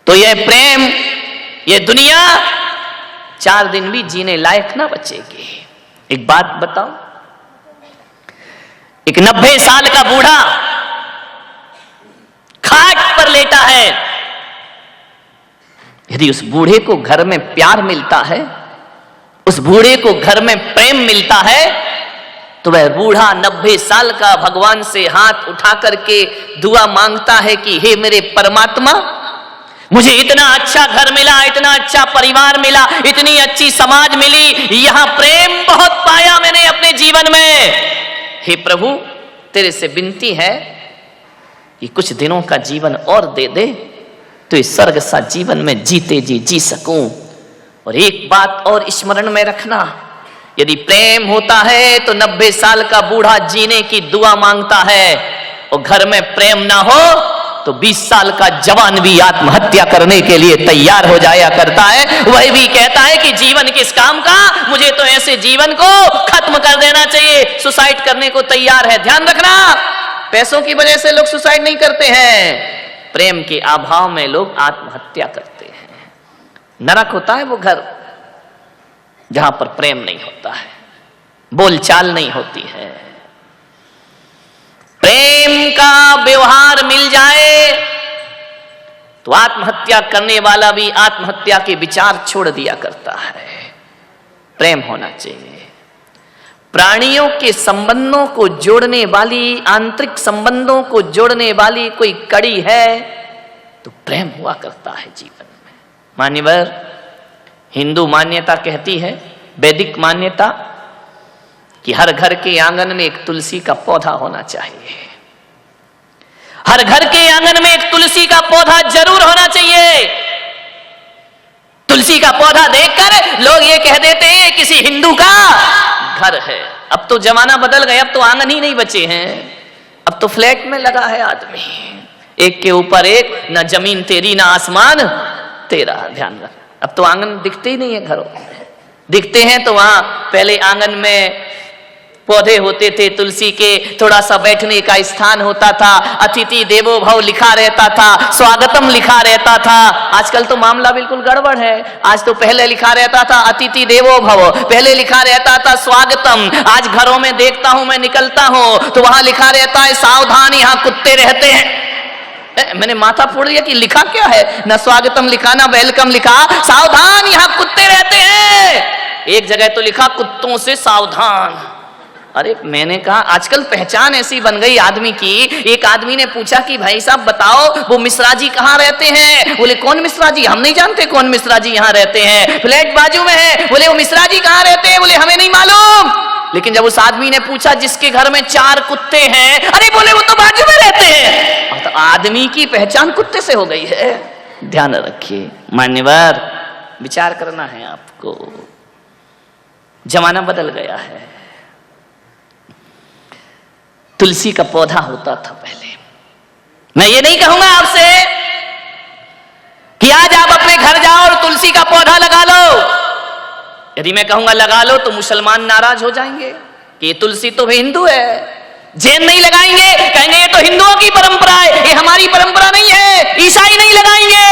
तो यह प्रेम, यह दुनिया 4 दिन भी जीने लायक ना बचेगी। एक बात बताओ, एक 90 साल का बूढ़ा खाट पर लेटा है, यदि उस बूढ़े को घर में प्यार मिलता है, उस बूढ़े को घर में प्रेम मिलता है, तो वह बूढ़ा 90 साल का भगवान से हाथ उठा करके दुआ मांगता है कि हे मेरे परमात्मा, मुझे इतना अच्छा घर मिला, इतना अच्छा परिवार मिला, इतनी अच्छी समाज मिली, यहां प्रेम बहुत पाया मैंने अपने जीवन में। हे प्रभु, तेरे से विनती है कि कुछ दिनों का जीवन और दे दे, तो इस स्वर्ग सा जीवन में जीते जी सकूं। और एक बात और स्मरण में रखना, यदि प्रेम होता है तो 90 साल का बूढ़ा जीने की दुआ मांगता है, और घर में प्रेम ना हो तो 20 साल का जवान भी आत्महत्या करने के लिए तैयार हो जाया करता है। वह भी कहता है कि जीवन किस काम का, मुझे तो ऐसे जीवन को खत्म कर देना चाहिए, सुसाइड करने को तैयार है। ध्यान रखना, पैसों की वजह से लोग सुसाइड नहीं करते हैं, प्रेम के अभाव में लोग आत्महत्या करते हैं। नरक होता है वो घर जहां पर प्रेम नहीं होता है, बोलचाल नहीं होती है। प्रेम का व्यवहार मिल जाए तो आत्महत्या करने वाला भी आत्महत्या के विचार छोड़ दिया करता है। प्रेम होना चाहिए। प्राणियों के संबंधों को जोड़ने वाली, आंतरिक संबंधों को जोड़ने वाली कोई कड़ी है तो प्रेम हुआ करता है जीवन में। मान्यवर, हिंदू मान्यता कहती है, वैदिक मान्यता, कि हर घर के आंगन में एक तुलसी का पौधा होना चाहिए। हर घर के आंगन में एक तुलसी का पौधा जरूर होना चाहिए। तुलसी का पौधा देखकर लोग ये कह देते हैं किसी हिंदू का घर है। अब तो जमाना बदल गया, अब तो आंगन ही नहीं बचे हैं, अब तो फ्लैट में लगा है आदमी, एक के ऊपर एक, ना जमीन तेरी ना आसमान तेरा। ध्यान रख, अब तो आंगन दिखते ही नहीं है घरों में। दिखते हैं तो वहां पहले आंगन में पौधे होते थे तुलसी के, थोड़ा सा बैठने का स्थान होता था, अतिथि देवो भव लिखा रहता था, स्वागतम लिखा रहता था। आजकल तो मामला बिल्कुल गड़बड़ है। आज तो पहले लिखा रहता था अतिथि देवो भव, पहले लिखा रहता था स्वागतम। आज घरों में देखता हूं, मैं निकलता हूं तो वहां लिखा रहता है सावधान यहां कुत्ते रहते हैं। मैंने माथा फोड़ दिया कि लिखा क्या है, ना स्वागतम लिखा ना वेलकम लिखा, सावधान यहां कुत्ते रहते हैं। एक जगह तो लिखा कुत्तों से सावधान। अरे मैंने कहा आजकल पहचान ऐसी बन गई आदमी की। एक आदमी ने पूछा कि भाई साहब बताओ वो मिश्रा जी कहाँ रहते हैं? बोले कौन मिश्रा जी? हम नहीं जानते कौन मिश्रा जी यहाँ रहते हैं, फ्लैट बाजू में है। बोले वो मिश्रा जी कहाँ रहते हैं? बोले हमें नहीं मालूम। लेकिन जब उस आदमी ने पूछा जिसके घर में 4 कुत्ते हैं, अरे बोले वो तो बाजू में रहते हैं। तो आदमी की पहचान कुत्ते से हो गई है। ध्यान रखिए मान्यवर, विचार करना है आपको, जमाना बदल गया है। तुलसी का पौधा होता था पहले। मैं ये नहीं कहूंगा आपसे कि आज आप अपने घर जाओ और तुलसी का पौधा लगा लो। यदि मैं कहूंगा लगा लो तो मुसलमान नाराज हो जाएंगे कि ये तुलसी तो हिंदू है। जैन नहीं लगाएंगे, कहेंगे ये तो हिंदुओं की परंपरा है, ये हमारी परंपरा नहीं है। ईसाई नहीं लगाएंगे,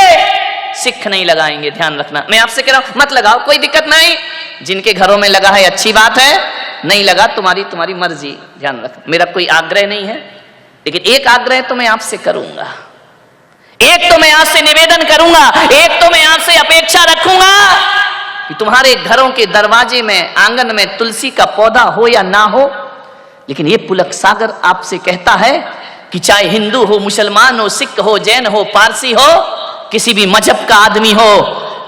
सिख नहीं लगाएंगे। ध्यान रखना, मैं आपसे कह रहा हूं मत लगाओ, कोई दिक्कत नहीं। जिनके घरों में लगा है अच्छी बात है, नहीं लगा तुम्हारी मर्जी। ध्यान रख, मेरा कोई आग्रह नहीं है, लेकिन एक आग्रह तो मैं आपसे करूंगा, एक तो मैं आपसे निवेदन करूंगा, एक तो मैं आपसे अपेक्षा रखूंगा कि तुम्हारे घरों के दरवाजे में, आंगन में तुलसी का पौधा हो या ना हो, लेकिन ये पुलक सागर आपसे कहता है कि चाहे हिंदू हो, मुसलमान हो, सिख हो, जैन हो, पारसी हो, किसी भी मजहब का आदमी हो,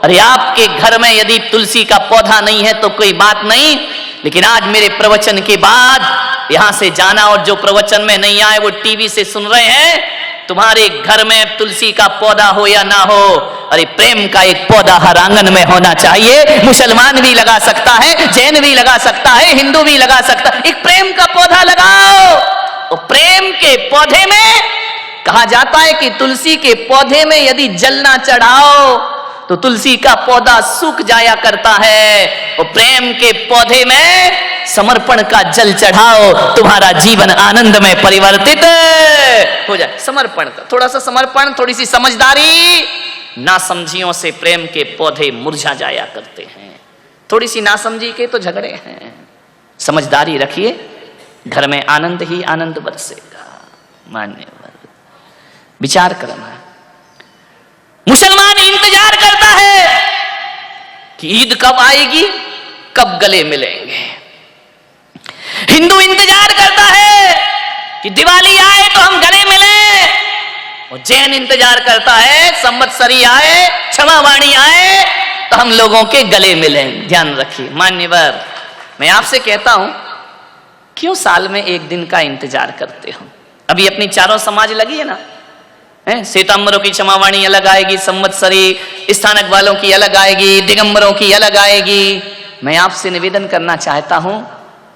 अरे आपके घर में यदि तुलसी का पौधा नहीं है तो कोई बात नहीं, लेकिन आज मेरे प्रवचन के बाद यहां से जाना, और जो प्रवचन में नहीं आए वो टीवी से सुन रहे हैं, तुम्हारे घर में तुलसी का पौधा हो या ना हो, अरे प्रेम का एक पौधा हर आंगन में होना चाहिए। मुसलमान भी लगा सकता है, जैन भी लगा सकता है, हिंदू भी लगा सकता है। एक प्रेम का पौधा लगाओ। और प्रेम के पौधे में कहा जाता है कि तुलसी के पौधे में यदि जल ना चढ़ाओ तो तुलसी का पौधा सूख जाया करता है। और प्रेम के पौधे में समर्पण का जल चढ़ाओ, तुम्हारा जीवन आनंद में परिवर्तित हो जाए। समर्पण का थोड़ा सा समर्पण, थोड़ी सी समझदारी, नासमझियों से प्रेम के पौधे मुरझा जाया करते हैं। थोड़ी सी नासमझी के तो झगड़े हैं। समझदारी रखिए, घर में आनंद ही आनंद बरसेगा। मान्यवर विचार करना। मुसलमान इंतजार करता है कि ईद कब आएगी, कब गले मिलेंगे। हिंदू इंतजार करता है कि दिवाली आए तो हम गले मिलें, और जैन इंतजार करता है संवत्सरी आए, क्षमावाणी आए तो हम लोगों के गले मिलें। ध्यान रखिए मान्यवर, मैं आपसे कहता हूं, क्यों साल में एक दिन का इंतजार करते हो? अभी अपनी चारों समाज लगी है ना, श्वेतांबरों की क्षमावाणी अलग आएगी, संवत्सरी स्थानक वालों की अलग आएगी, दिगंबरों की अलग आएगी। मैं आपसे निवेदन करना चाहता हूं,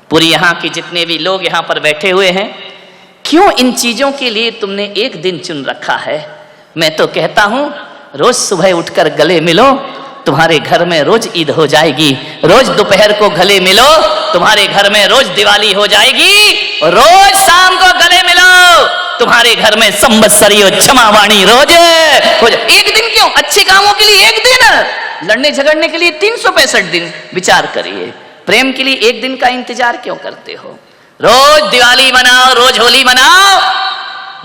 पूरी यहाँ के जितने भी लोग यहाँ पर बैठे हुए हैं, क्यों इन चीजों के लिए तुमने एक दिन चुन रखा है? मैं तो कहता हूं, रोज सुबह उठकर गले मिलो, तुम्हारे घर में रोज ईद हो जाएगी। रोज दोपहर को गले मिलो, तुम्हारे घर में रोज दिवाली हो जाएगी। रोज शाम को गले मिलो, तुम्हारे घर में संवत्सरी और क्षमावाणी रोज हो जाए। एक दिन क्यों? अच्छे कामों के लिए एक दिन, लड़ने झगड़ने के लिए 365 दिन। विचार करिए, प्रेम के लिए एक दिन का इंतजार क्यों करते हो? रोज दिवाली मनाओ, रोज होली मनाओ,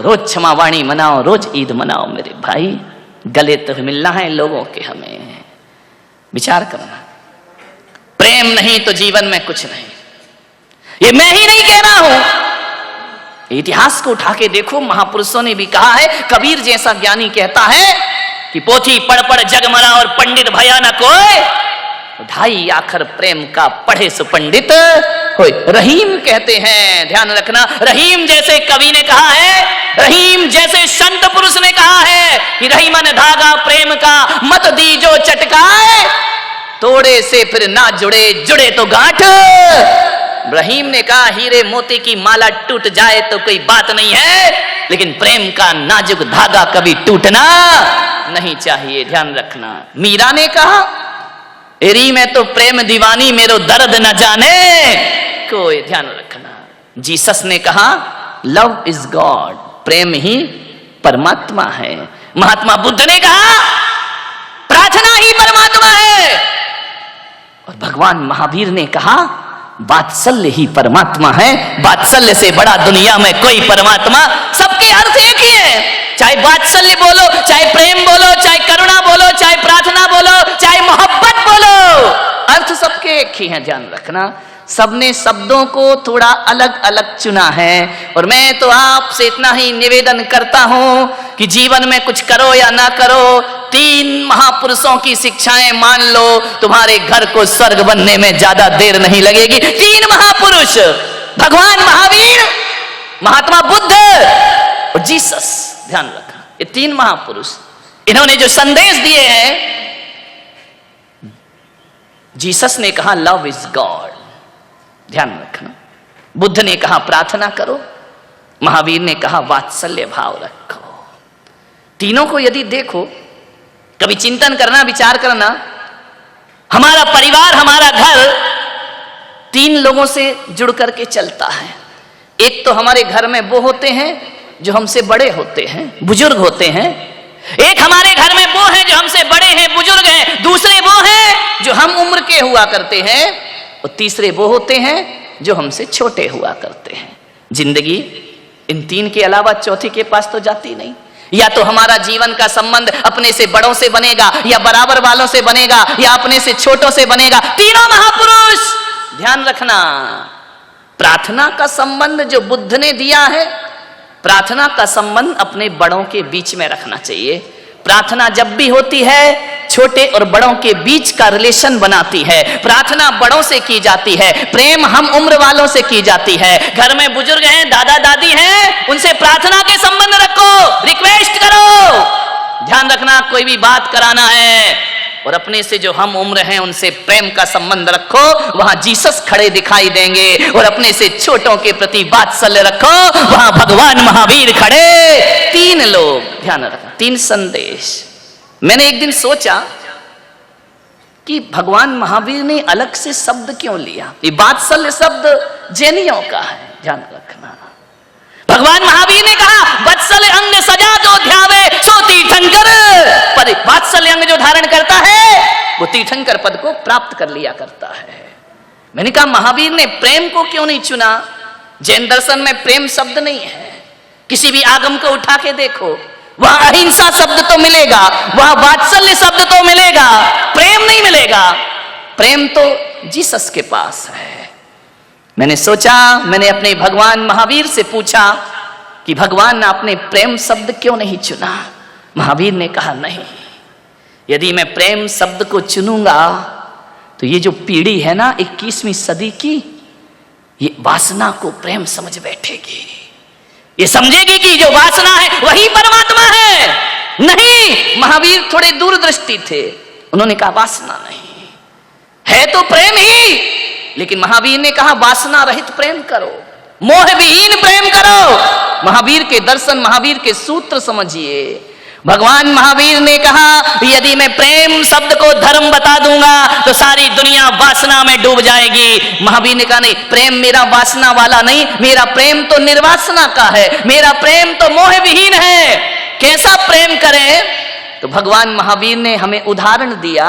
रोज क्षमावाणी मनाओ, रोज ईद मनाओ। मेरे भाई, गले तो मिलना है लोगों के हमें। विचार करना, प्रेम नहीं तो जीवन में कुछ नहीं। ये मैं ही नहीं कह रहा हूं, इतिहास को उठा के देखो, महापुरुषों ने भी कहा है। कबीर जैसा ज्ञानी कहता है कि पोथी पढ़ पढ़ जग मरा और पंडित भया न कोई, ढाई आखर प्रेम का पढ़े सो पंडित होय। रहीम कहते हैं, ध्यान रखना, रहीम जैसे कवि ने कहा है, रहीम जैसे संत पुरुष ने कहा है कि रहीमन धागा प्रेम का मत दीजो चटकाए, तोड़े से फिर ना जुड़े, जुड़े तो गांठ। रहीम ने कहा हीरे मोती की माला टूट जाए तो कोई बात नहीं है, लेकिन प्रेम का नाजुक धागा कभी टूटना नहीं चाहिए। ध्यान रखना। मीरा ने कहा एरी में तो प्रेम दीवानी मेरो दर्द न जाने कोई। ध्यान रखना। जीसस ने कहा लव इज गॉड, प्रेम ही परमात्मा है। महात्मा बुद्ध ने कहा प्रार्थना ही परमात्मा है, और भगवान महावीर ने कहा वात्सल्य ही परमात्मा है। वात्सल्य से बड़ा दुनिया में कोई परमात्मा, सबके अर्थ एक ही है। चाहे वात्सल्य बोलो, चाहे प्रेम बोलो, चाहे करुणा बोलो, चाहे प्रार्थना बोलो, चाहे मोहब्बत बोलो, अर्थ सबके एक ही हैं। ध्यान रखना। सबने शब्दों को थोड़ा अलग अलग चुना है, और मैं तो आपसे इतना ही निवेदन करता हूं कि जीवन में कुछ करो या ना करो, 3 महापुरुषों की शिक्षाएं मान लो, तुम्हारे घर को स्वर्ग बनने में ज्यादा देर नहीं लगेगी। 3 महापुरुष, भगवान महावीर, महात्मा बुद्ध और जीसस। ध्यान रखना, ये 3 महापुरुष, इन्होंने जो संदेश दिए हैं, जीसस ने कहा लव इज गॉड, ध्यान रखना। बुद्ध ने कहा प्रार्थना करो, महावीर ने कहा वात्सल्य भाव रखो। तीनों को यदि देखो, कभी चिंतन करना, विचार करना, हमारा परिवार, हमारा घर 3 लोगों से जुड़ करके चलता है। एक तो हमारे घर में वो होते हैं जो हमसे बड़े होते हैं, बुजुर्ग होते हैं। एक हमारे घर में वो हैं जो हमसे बड़े हैं, बुजुर्ग हैं। दूसरे वो हैं जो हम उम्र के हुआ करते हैं, और तीसरे वो होते हैं जो हमसे छोटे हुआ करते हैं। जिंदगी इन 3 के अलावा चौथी के पास तो जाती नहीं। या तो हमारा जीवन का संबंध अपने से बड़ों से बनेगा, या बराबर वालों से बनेगा, या अपने से छोटों से बनेगा। तीनों महापुरुष, ध्यान रखना। प्रार्थना का संबंध जो बुद्ध ने दिया है, प्रार्थना का संबंध अपने बड़ों के बीच में रखना चाहिए। प्रार्थना जब भी होती है, छोटे और बड़ों के बीच का रिलेशन बनाती है। प्रार्थना बड़ों से की जाती है, प्रेम हम उम्र वालों से की जाती है। घर में बुजुर्ग हैं, दादा दादी हैं, उनसे प्रार्थना के संबंध रखो, रिक्वेस्ट करो। ध्यान रखना, कोई भी बात कराना है और अपने से जो हम उम्र हैं उनसे प्रेम का संबंध रखो, वहां जीसस खड़े दिखाई देंगे। और अपने से छोटों के प्रति वात्सल्य रखो, वहां भगवान महावीर खड़े। 3 लोग, ध्यान रखना, 3 संदेश। मैंने एक दिन सोचा कि भगवान महावीर ने अलग से शब्द क्यों लिया। ये वात्सल्य शब्द जैनियों का है, ध्यान रखना। भगवान महावीर ने कहा वात्सल्य अंग सजा जो ध्यावे सो तीर्थंकर पद। वात्सल्य अंग जो धारण करता है वो तीर्थंकर पद को प्राप्त कर लिया करता है। मैंने कहा महावीर ने प्रेम को क्यों नहीं चुना? जैन दर्शन में प्रेम शब्द नहीं है। किसी भी आगम को उठा के देखो, वहां अहिंसा शब्द तो मिलेगा, वहां वात्सल्य शब्द तो मिलेगा, प्रेम नहीं मिलेगा। प्रेम तो जीसस के पास है। मैंने सोचा, मैंने अपने भगवान महावीर से पूछा कि भगवान आपने प्रेम शब्द क्यों नहीं चुना? महावीर ने कहा नहीं, यदि मैं प्रेम शब्द को चुनूंगा तो ये जो पीढ़ी है ना 21वीं सदी की, ये वासना को प्रेम समझ बैठेगी। ये समझेगी कि जो वासना है वही परमात्मा है। नहीं, महावीर थोड़े दूरदृष्टि थे। उन्होंने कहा वासना नहीं है तो प्रेम ही। लेकिन महावीर ने कहा वासना रहित प्रेम करो, मोह विहीन प्रेम करो। महावीर के दर्शन, महावीर के सूत्र समझिए। भगवान महावीर ने कहा यदि मैं प्रेम शब्द को धर्म बता दूंगा तो सारी दुनिया वासना में डूब जाएगी। महावीर ने कहा नहीं, प्रेम मेरा वासना वाला नहीं, मेरा प्रेम तो निर्वासना का है, मेरा प्रेम तो मोह विहीन है। कैसा प्रेम करें? तो भगवान महावीर ने हमें उदाहरण दिया,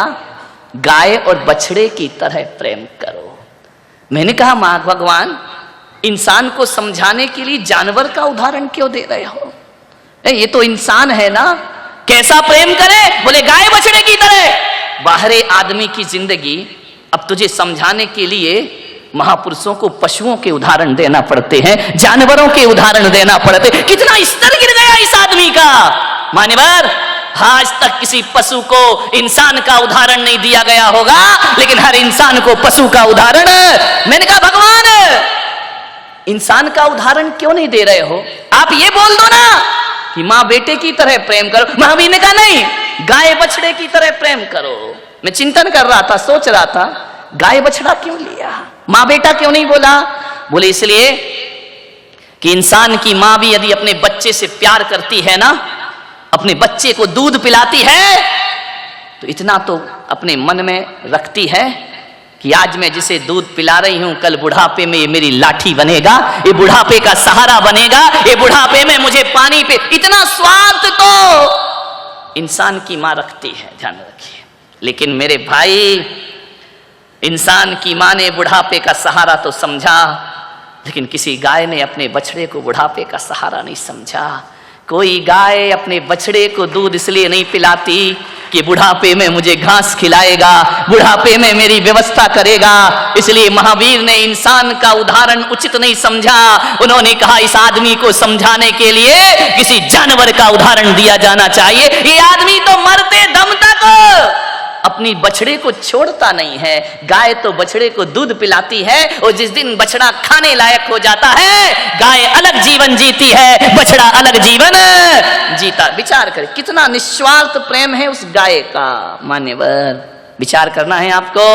गाय और बछड़े की तरह प्रेम करो। मैंने कहा मां भगवान, इंसान को समझाने के लिए जानवर का उदाहरण क्यों दे रहे हो? ये तो इंसान है ना, कैसा प्रेम करे? बोले गाय बछड़े की तरह। बाहरी आदमी की जिंदगी अब तुझे समझाने के लिए महापुरुषों को पशुओं के उदाहरण देना पड़ते हैं, जानवरों के उदाहरण देना पड़ते। कितना स्तर गिर गया इस आदमी का। मान्यवर, आज तक किसी पशु को इंसान का उदाहरण नहीं दिया गया होगा, लेकिन हर इंसान को पशु का उदाहरण। मैंने कहा भगवान, इंसान का उदाहरण क्यों नहीं दे रहे हो? आप ये बोल दो ना कि मां बेटे की तरह प्रेम करो। महावीर ने कहा नहीं, गाय बछड़े की तरह प्रेम करो। मैं चिंतन कर रहा था, सोच रहा था गाय बछड़ा क्यों लिया, मां बेटा क्यों नहीं बोला? बोले इसलिए कि इंसान की मां भी यदि अपने बच्चे से प्यार करती है ना, अपने बच्चे को दूध पिलाती है, तो इतना तो अपने मन में रखती है कि आज मैं जिसे दूध पिला रही हूं, कल बुढ़ापे में ये मेरी लाठी बनेगा, ये बुढ़ापे का सहारा बनेगा, ये बुढ़ापे में मुझे पानी पे। इतना स्वार्थ तो इंसान की मां रखती है, ध्यान रखिए। लेकिन मेरे भाई, इंसान की मां ने बुढ़ापे का सहारा तो समझा, लेकिन किसी गाय ने अपने बछड़े को बुढ़ापे का सहारा नहीं समझा। कोई गाय अपने बछड़े को दूध इसलिए नहीं पिलाती कि बुढ़ापे में मुझे घास खिलाएगा, बुढ़ापे में मेरी व्यवस्था करेगा। इसलिए महावीर ने इंसान का उदाहरण उचित नहीं समझा। उन्होंने कहा इस आदमी को समझाने के लिए किसी जानवर का उदाहरण दिया जाना चाहिए। ये आदमी तो मरते दम तक अपनी बछड़े को छोड़ता नहीं है। गाय तो बछड़े को दूध पिलाती है, और जिस दिन बछड़ा खाने लायक हो जाता है, गाय अलग जीवन जीती है, बछड़ा अलग जीवन जीता। विचार करें कितना निस्वार्थ प्रेम है उस गाय का। मान्यवर, विचार करना है आपको,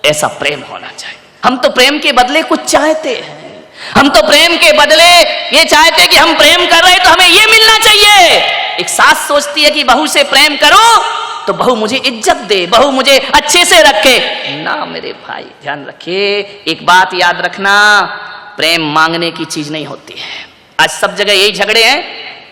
ऐसा प्रेम होना चाहिए। हम तो प्रेम के बदले कुछ चाहते हैं, हम तो प्रेम के बदले ये चाहते हैं कि हम प्रेम कर रहे हैं तो हमें ये मिलना चाहिए। एक सास सोचती है कि बहू से प्रेम करो तो बहू मुझे इज्जत दे, बहू मुझे अच्छे से रखे। ना मेरे भाई, ध्यान रखिए, एक बात याद रखना, प्रेम मांगने की चीज नहीं होती है। आज सब जगह यही झगड़े हैं।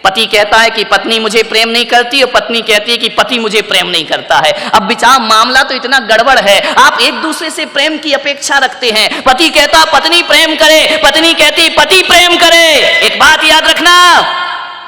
पति कहता है कि पत्नी मुझे प्रेम नहीं करती, और पत्नी कहती है कि पति मुझे प्रेम नहीं करता है। अब विचार मामला तो इतना गड़बड़ है, आप एक दूसरे से प्रेम की अपेक्षा रखते हैं। पति कहता पत्नी प्रेम करे, पत्नी कहती पति प्रेम करे। एक बात याद रखना,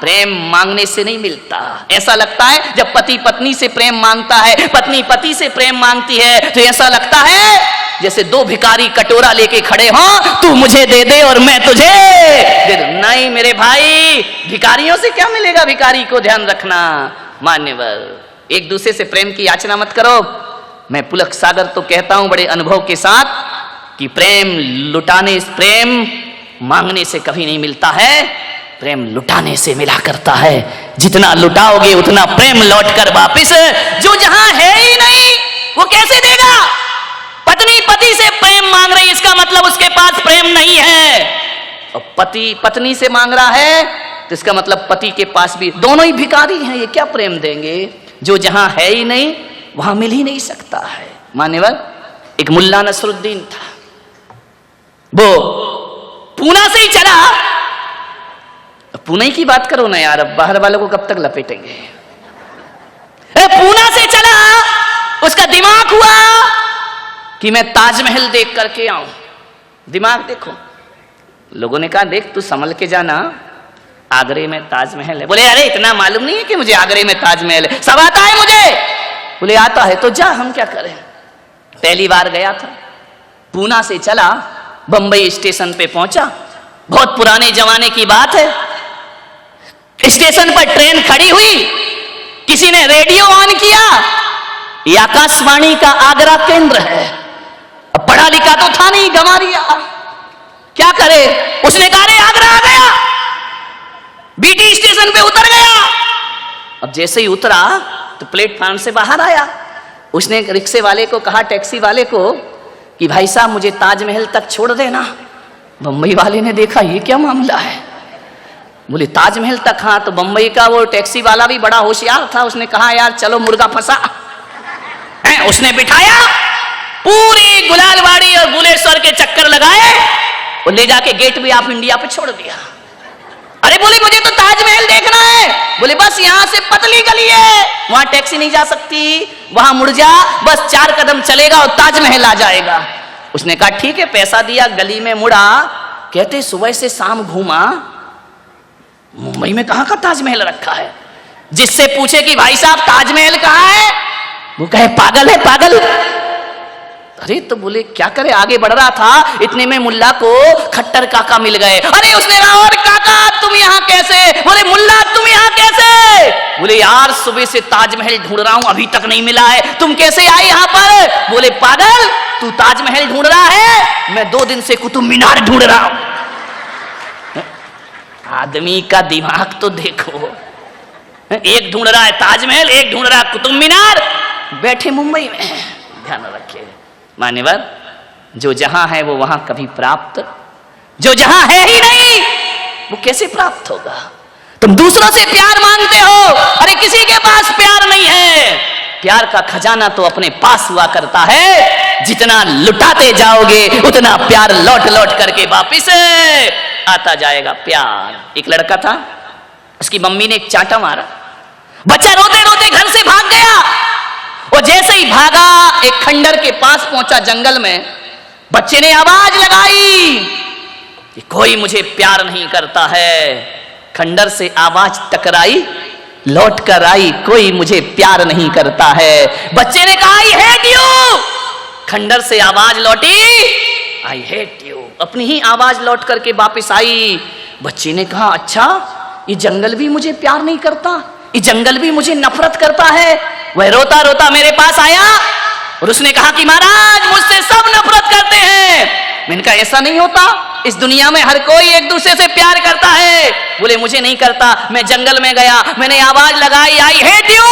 प्रेम मांगने से नहीं मिलता। ऐसा लगता है जब पति पत्नी से प्रेम मांगता है, पत्नी पति से प्रेम मांगती है, तो ऐसा लगता है जैसे दो भिखारी कटोरा लेके खड़े हों, तू मुझे दे दे और मैं तुझे दे दूं। नहीं मेरे भाई, भिखारियों से क्या मिलेगा भिखारी को, ध्यान रखना। मान्यवर, एक दूसरे से प्रेम की याचना मत करो। मैं पुलक सागर तो कहता हूं बड़े अनुभव के साथ कि प्रेम लुटाने, प्रेम मांगने से कभी नहीं मिलता है, प्रेम लुटाने से मिला करता है। जितना लुटाओगे उतना प्रेम लौट कर वापिस। जो जहां है ही नहीं वो कैसे देगा? पत्नी पति से प्रेम मांग रही, इसका मतलब उसके पास प्रेम नहीं है। और पति पत्नी से मांग रहा है तो इसका मतलब पति के पास भी, दोनों ही भिखारी हैं, ये क्या प्रेम देंगे? जो जहां है ही नहीं वहां मिल ही नहीं सकता है। मान्यवर, एक मुल्ला नसरुद्दीन था, वो पूना से ही चला पुणे की बात करो ना यार, अब बाहर वालों को कब तक लपेटेंगे। पूना से चला, उसका दिमाग हुआ कि मैं ताजमहल देख करके आऊं। दिमाग देखो, लोगों ने कहा देख तू संभल के जाना, आगरे में ताजमहल है। बोले अरे इतना मालूम नहीं है कि मुझे आगरे में ताजमहल है, सब आता है मुझे। बोले आता है तो जा, हम क्या करें। पहली बार गया था, पूना से चला, बंबई स्टेशन पे पहुंचा। बहुत पुराने जमाने की बात है, स्टेशन पर ट्रेन खड़ी हुई, किसी ने रेडियो ऑन किया, ये आकाशवाणी का आगरा केंद्र है। अब पढ़ा लिखा तो था नहीं, गंवारिया, क्या करे। उसने कहा रे आगरा आ गया, बीटी स्टेशन पे उतर गया। अब जैसे ही उतरा तो प्लेटफार्म से बाहर आया, उसने रिक्शे वाले को कहा, टैक्सी वाले को, कि भाई साहब मुझे ताजमहल तक छोड़ देना। बंबई वाले ने देखा ये क्या मामला है, बोले ताजमहल तक। हाँ, तो बंबई का वो टैक्सी वाला भी बड़ा होशियार था, उसने कहा यार चलो मुर्गा फंसा है। उसने बिठाया, पूरी गुलालबाड़ी और बुलेश्वर के चक्कर लगाए और ले जाके गेट भी ऑफ इंडिया पे छोड़ दिया। अरे बोले मुझे तो ताजमहल देखना है। बोले बस यहां से पतली गली है, वहां टैक्सी नहीं जा सकती, वहां मुड़ जा, बस 4 कदम चलेगा और ताजमहल आ जाएगा। उसने कहा ठीक है, पैसा दिया, गली में मुड़ा। कहते सुबह से शाम घूमा, मुंबई में कहां का ताजमहल रखा है। जिससे पूछे कि भाई साहब ताजमहल कहां है, वो कहे पागल है पागल। अरे तो बोले क्या करे, आगे बढ़ रहा था, इतने में मुल्ला को खट्टर काका मिल गए। अरे उसने कहा और काका तुम यहाँ कैसे। बोले मुल्ला तुम यहाँ कैसे। बोले यार सुबह से ताजमहल ढूंढ रहा हूं, अभी तक नहीं मिला है, तुम कैसे आए यहाँ पर। बोले पागल, तू ताजमहल ढूंढ रहा है, मैं 2 दिन से कुतुब मीनार ढूंढ रहा हूं। आदमी का दिमाग तो देखो, एक ढूंढ रहा है ताजमहल, एक ढूंढ रहा है कुतुब मीनार, बैठे मुंबई में। ध्यान रखिए मान्यवर, जो जहां है वो वहां कभी प्राप्त, जो जहां है ही नहीं वो कैसे प्राप्त होगा। तुम दूसरों से प्यार मांगते हो, अरे किसी के पास प्यार नहीं है। प्यार का खजाना तो अपने पास हुआ करता है, जितना लुटाते जाओगे उतना प्यार लौट लौट करके वापिस आता जाएगा। प्यार। एक लड़का था, उसकी मम्मी ने एक चांटा मारा, बच्चा रोते रोते घर से भाग गया। और जैसे ही भागा एक खंडर के पास पहुंचा जंगल में, बच्चे ने आवाज लगाई कि कोई मुझे प्यार नहीं करता है। खंडर से आवाज टकराई, लौट कर आई, कोई मुझे प्यार नहीं करता है। बच्चे ने कहा आई हेट यू। खंडर से आवाज लौटी, आई हेट यू। अपनी ही आवाज लौट करके वापस आई। बच्चे ने कहा अच्छा, ये जंगल भी मुझे प्यार नहीं करता, ये जंगल भी मुझे नफरत करता है। वह रोता रोता मेरे पास आया और उसने कहा कि महाराज मुझसे सब नफरत करते हैं। मैंने कहा ऐसा नहीं होता, इस दुनिया में हर कोई एक दूसरे से प्यार करता है। बोले मुझे नहीं करता। मैं जंगल में गया, मैंने आवाज लगाई आई हेट यू,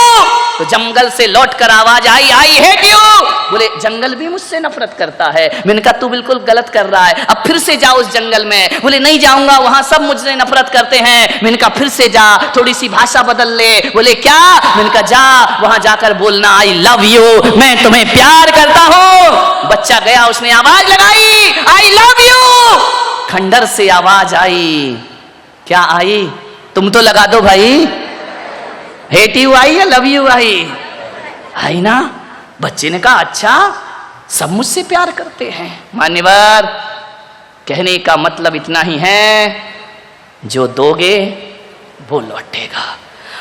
तो जंगल से लौटकर आवाज आई आई हेट यू। बोले जंगल भी मुझसे नफरत करता है। मैंने कहा तू बिल्कुल गलत कर रहा है, अब फिर से जाओ उस जंगल में। बोले नहीं जाऊंगा, वहां सब मुझसे नफरत करते हैं। मैंने कहा फिर से जा, थोड़ी सी भाषा बदल ले। बोले क्या। मैंने कहा जा, वहां जाकर बोलना आई लव यू, मैं तुम्हें प्यार करता हूं। बच्चा गया, उसने आवाज लगाई आई लव यू। खंडर से आवाज आई, क्या आई, तुम तो लगा दो भाई, हेट यू आई या लव यू आई, आई ना। बच्चे ने कहा अच्छा, सब मुझसे प्यार करते हैं। मान्यवर, कहने का मतलब इतना ही है, जो दोगे वो लौटेगा।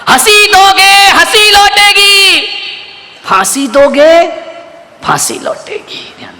हंसी दोगे हंसी लौटेगी, फांसी दोगे फांसी लौटेगी। ध्यान